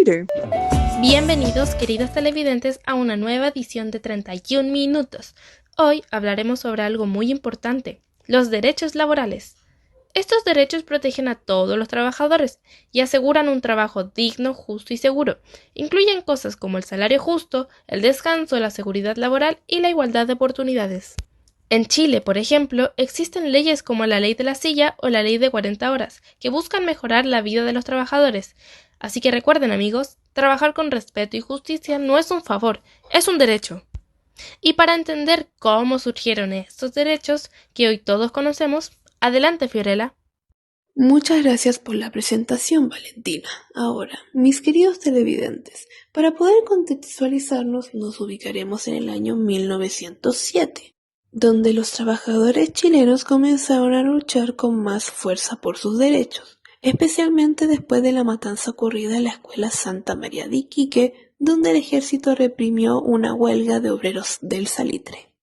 later. Bienvenidos, queridos televidentes, a una nueva edición de 31 minutos. Hoy hablaremos sobre algo muy importante, los derechos laborales. Estos derechos protegen a todos los trabajadores y aseguran un trabajo digno, justo y seguro. Incluyen cosas como el salario justo, el descanso, la seguridad laboral y la igualdad de oportunidades. En Chile, por ejemplo, existen leyes como la Ley de la Silla o la Ley de 40 horas, que buscan mejorar la vida de los trabajadores. Así que recuerden, amigos, trabajar con respeto y justicia no es un favor, es un derecho. Y para entender cómo surgieron estos derechos que hoy todos conocemos, adelante, Fiorella. Muchas gracias por la presentación, Valentina. Ahora, mis queridos televidentes, para poder contextualizarnos, nos ubicaremos en el año 1907, donde los trabajadores chilenos comenzaron a luchar con más fuerza por sus derechos, especialmente después de la matanza ocurrida en la Escuela Santa María de Iquique, donde el ejército reprimió una huelga de obreros del salitre.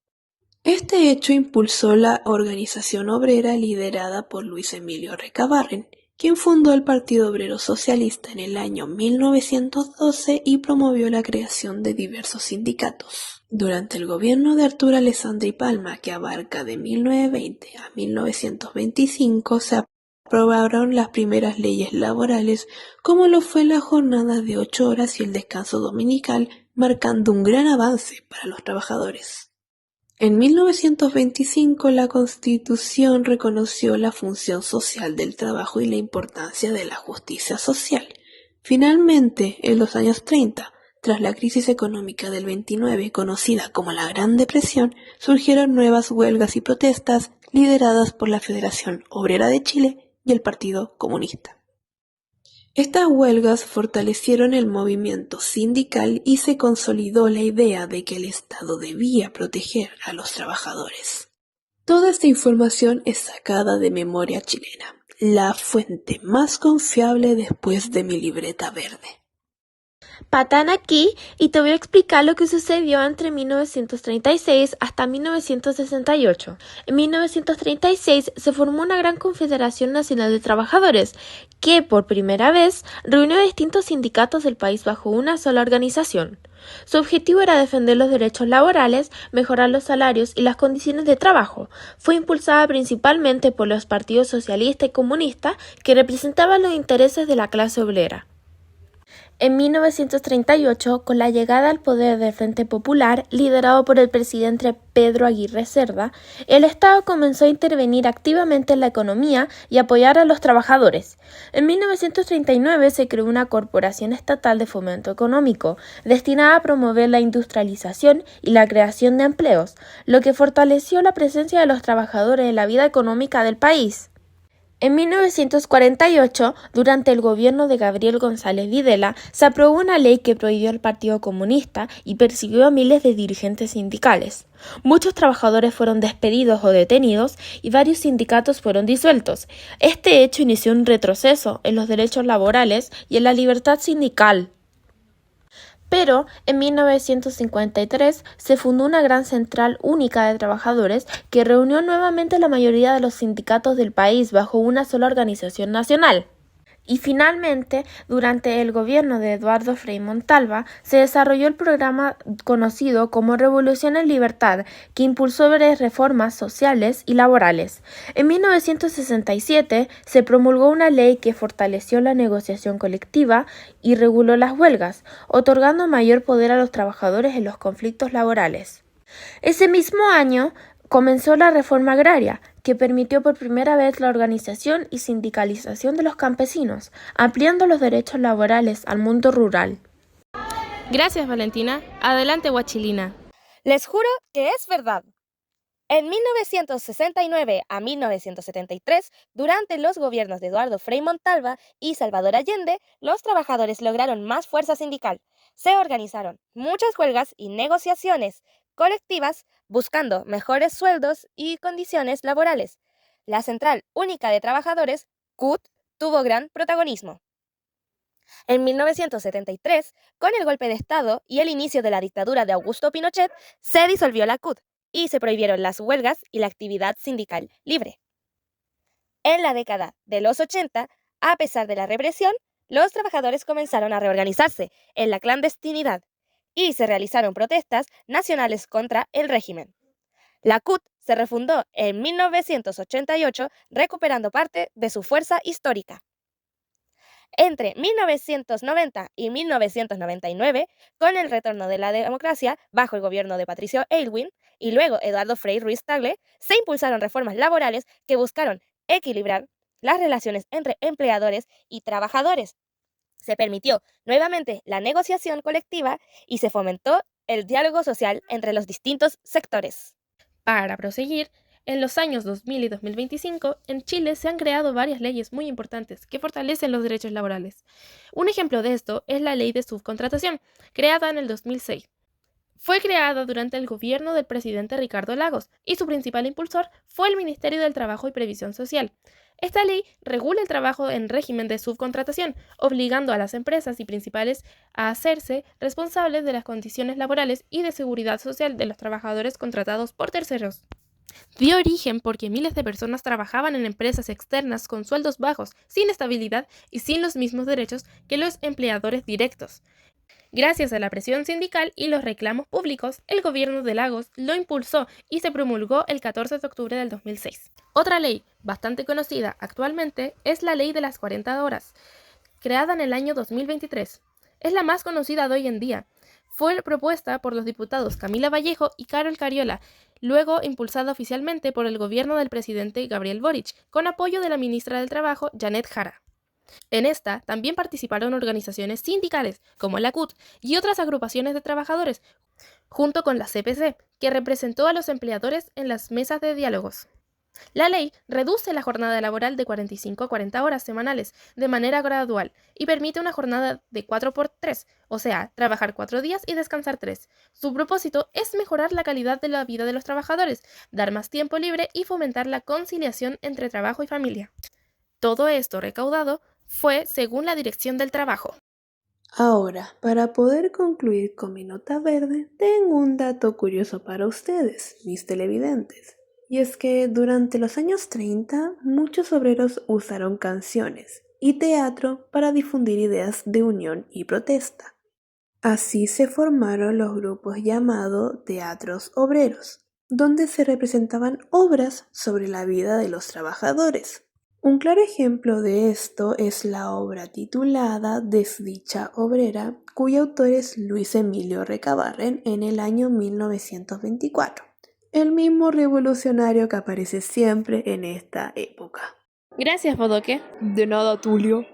Este hecho impulsó la organización obrera liderada por Luis Emilio Recabarren, quien fundó el Partido Obrero Socialista en el año 1912 y promovió la creación de diversos sindicatos. Durante el gobierno de Arturo Alessandri Palma, que abarca de 1920 a 1925, se aprobaron las primeras leyes laborales, como lo fue la jornada de 8 horas y el descanso dominical, marcando un gran avance para los trabajadores. En 1925 la Constitución reconoció la función social del trabajo y la importancia de la justicia social. Finalmente, en los años 30, tras la crisis económica del 29, conocida como la Gran Depresión, surgieron nuevas huelgas y protestas lideradas por la Federación Obrera de Chile y el Partido Comunista. Estas huelgas fortalecieron el movimiento sindical y se consolidó la idea de que el Estado debía proteger a los trabajadores. Toda esta información es sacada de Memoria Chilena, la fuente más confiable después de mi libreta verde. Patán aquí y te voy a explicar lo que sucedió entre 1936 hasta 1968. En 1936 se formó una gran Confederación Nacional de Trabajadores que por primera vez reunió a distintos sindicatos del país bajo una sola organización. Su objetivo era defender los derechos laborales, mejorar los salarios y las condiciones de trabajo. Fue impulsada principalmente por los partidos socialista y comunista que representaban los intereses de la clase obrera. En 1938, con la llegada al poder del Frente Popular, liderado por el presidente Pedro Aguirre Cerda, el Estado comenzó a intervenir activamente en la economía y apoyar a los trabajadores. En 1939 se creó una corporación estatal de fomento económico, destinada a promover la industrialización y la creación de empleos, lo que fortaleció la presencia de los trabajadores en la vida económica del país. En 1948, durante el gobierno de Gabriel González Videla, se aprobó una ley que prohibió al Partido Comunista y persiguió a miles de dirigentes sindicales. Muchos trabajadores fueron despedidos o detenidos y varios sindicatos fueron disueltos. Este hecho inició un retroceso en los derechos laborales y en la libertad sindical. Pero en 1953 se fundó una gran central única de trabajadores que reunió nuevamente la mayoría de los sindicatos del país bajo una sola organización nacional. Y finalmente, durante el gobierno de Eduardo Frei Montalva, se desarrolló el programa conocido como Revolución en Libertad, que impulsó varias reformas sociales y laborales. En 1967 se promulgó una ley que fortaleció la negociación colectiva y reguló las huelgas, otorgando mayor poder a los trabajadores en los conflictos laborales. Ese mismo año comenzó la reforma agraria, que permitió por primera vez la organización y sindicalización de los campesinos, ampliando los derechos laborales al mundo rural. Gracias, Valentina. Adelante, Guachilina. Les juro que es verdad. En 1969 a 1973, durante los gobiernos de Eduardo Frei Montalva y Salvador Allende, los trabajadores lograron más fuerza sindical. Se organizaron muchas huelgas y negociaciones colectivas buscando mejores sueldos y condiciones laborales. La Central Única de Trabajadores, CUT, tuvo gran protagonismo. En 1973, con el golpe de Estado y el inicio de la dictadura de Augusto Pinochet, se disolvió la CUT y se prohibieron las huelgas y la actividad sindical libre. En la década de los 80, a pesar de la represión, los trabajadores comenzaron a reorganizarse en la clandestinidad y se realizaron protestas nacionales contra el régimen. La CUT se refundó en 1988, recuperando parte de su fuerza histórica. Entre 1990 y 1999, con el retorno de la democracia bajo el gobierno de Patricio Aylwin y luego Eduardo Frei Ruiz-Tagle, se impulsaron reformas laborales que buscaron equilibrar las relaciones entre empleadores y trabajadores. Se permitió nuevamente la negociación colectiva y se fomentó el diálogo social entre los distintos sectores. Para proseguir, en los años 2000 y 2025, en Chile se han creado varias leyes muy importantes que fortalecen los derechos laborales. Un ejemplo de esto es la Ley de Subcontratación, creada en el 2006. Fue creada durante el gobierno del presidente Ricardo Lagos y su principal impulsor fue el Ministerio del Trabajo y Previsión Social. Esta ley regula el trabajo en régimen de subcontratación, obligando a las empresas y principales a hacerse responsables de las condiciones laborales y de seguridad social de los trabajadores contratados por terceros. Dio origen porque miles de personas trabajaban en empresas externas con sueldos bajos, sin estabilidad y sin los mismos derechos que los empleadores directos. Gracias a la presión sindical y los reclamos públicos, el gobierno de Lagos lo impulsó y se promulgó el 14 de octubre del 2006. Otra ley, bastante conocida actualmente, es la Ley de las 40 horas, creada en el año 2023. Es la más conocida de hoy en día. Fue propuesta por los diputados Camila Vallejo y Carol Cariola, luego impulsada oficialmente por el gobierno del presidente Gabriel Boric, con apoyo de la ministra del Trabajo, Janet Jara. En esta también participaron organizaciones sindicales, como la CUT, y otras agrupaciones de trabajadores, junto con la CPC, que representó a los empleadores en las mesas de diálogos. La ley reduce la jornada laboral de 45 a 40 horas semanales de manera gradual y permite una jornada de 4x3, o sea, trabajar 4 días y descansar 3. Su propósito es mejorar la calidad de la vida de los trabajadores, dar más tiempo libre y fomentar la conciliación entre trabajo y familia. Todo esto recaudado fue según la Dirección del Trabajo. Ahora, para poder concluir con mi nota verde, tengo un dato curioso para ustedes, mis televidentes. Y es que durante los años 30, muchos obreros usaron canciones y teatro para difundir ideas de unión y protesta. Así se formaron los grupos llamados teatros obreros, donde se representaban obras sobre la vida de los trabajadores. Un claro ejemplo de esto es la obra titulada Desdicha obrera, cuyo autor es Luis Emilio Recabarren en el año 1924. El mismo revolucionario que aparece siempre en esta época. Gracias, Bodoque. De nada, Tulio.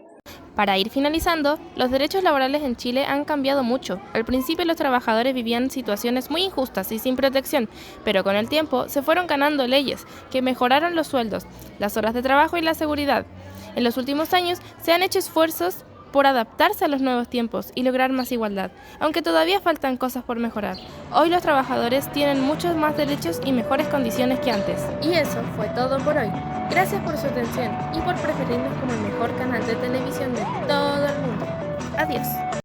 Para ir finalizando, los derechos laborales en Chile han cambiado mucho. Al principio los trabajadores vivían situaciones muy injustas y sin protección, pero con el tiempo se fueron ganando leyes que mejoraron los sueldos, las horas de trabajo y la seguridad. En los últimos años se han hecho esfuerzos por adaptarse a los nuevos tiempos y lograr más igualdad, aunque todavía faltan cosas por mejorar. Hoy los trabajadores tienen muchos más derechos y mejores condiciones que antes. Y eso fue todo por hoy. Gracias por su atención y por preferirnos como el mejor canal de televisión de todo el mundo. Adiós.